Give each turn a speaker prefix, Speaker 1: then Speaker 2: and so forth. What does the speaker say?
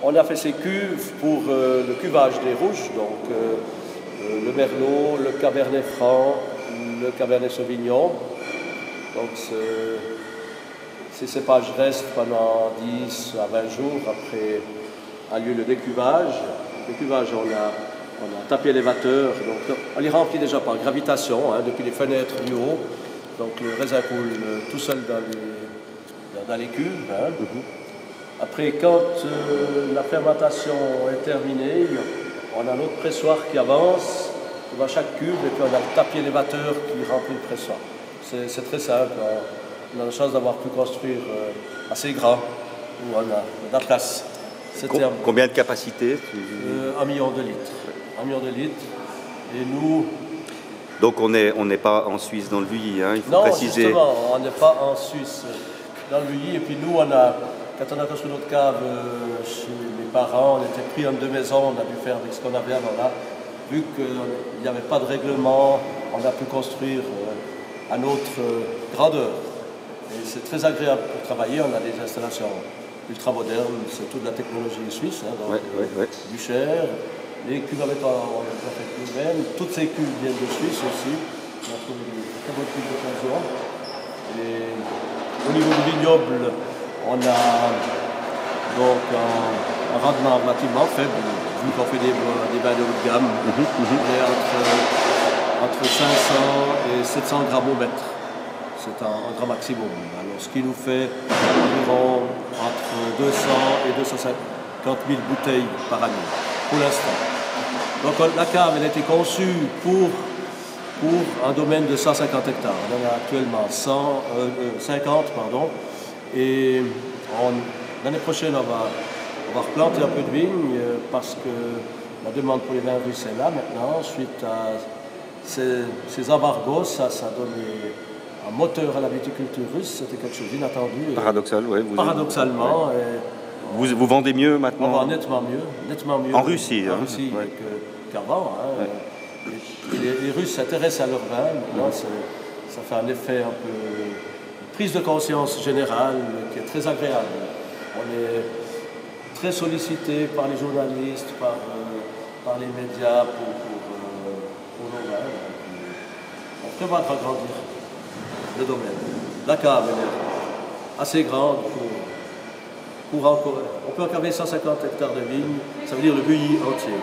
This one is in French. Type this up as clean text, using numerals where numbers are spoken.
Speaker 1: On a fait ces cuves pour le cuvage des rouges, donc le Merlot, le Cabernet Franc, le Cabernet Sauvignon. Donc ces cépages restent pendant 10 à 20 jours après a lieu le décuvage. Le décuvage, on a tapis élévateur, donc on les remplit déjà par gravitation, depuis les fenêtres du haut. Donc le raisin coule tout seul dans les cuves. Après, quand la fermentation est terminée, on a notre pressoir qui avance dans chaque cuve et puis on a le tapis élévateur qui remplit le pressoir. C'est très simple. On a la chance d'avoir pu construire assez grand où on a de la place.
Speaker 2: Combien de capacité?
Speaker 1: 1 million de litres. 1 million de litres. Et nous...
Speaker 2: Donc on n'est pas en Suisse dans le Vuilly, il faut préciser.
Speaker 1: Non, justement, on n'est pas en Suisse dans le Vuilly. Et puis nous, quand on a construit notre cave chez mes parents, on était pris en 2 maisons, on a dû faire avec ce qu'on avait avant là. Vu qu'il n'y avait pas de règlement, on a pu construire à notre grandeur. Et c'est très agréable pour travailler, on a des installations ultra modernes, c'est toute la technologie suisse, du Cher. Les cuves avec on a fait nous-mêmes, toutes ces cuves viennent de Suisse aussi, on a trouvé des très bonnes cuves d'occasion. Et au niveau du vignoble, on a donc un rendement relativement faible, vu qu'on fait des vins de haut de gamme. On est entre 500 et 700 grammes au mètre. C'est un grand maximum. Alors, ce qui nous fait environ entre 200 et 250 000 bouteilles par année, pour l'instant. Donc la cave elle a été conçue pour un domaine de 150 hectares. On en a actuellement 50, et l'année prochaine on va replanter un peu de vignes parce que la demande pour les vins russes est là maintenant. Suite à ces embargos, ça a donné un moteur à la viticulture russe, c'était quelque chose d'inattendu.
Speaker 2: Paradoxal, oui.
Speaker 1: Paradoxalement.
Speaker 2: Vous vendez mieux maintenant?
Speaker 1: On vend nettement mieux.
Speaker 2: En Russie
Speaker 1: qu'avant. Les Russes s'intéressent à leur vin. Maintenant, ça fait un effet un peu prise de conscience générale qui est très agréable. On est très sollicité par les journalistes, par les médias pour nos vins. On prévoit d'agrandir le domaine. La cave est assez grande pour encore. On peut encaver 150 hectares de vignes, ça veut dire le Vuilly entier.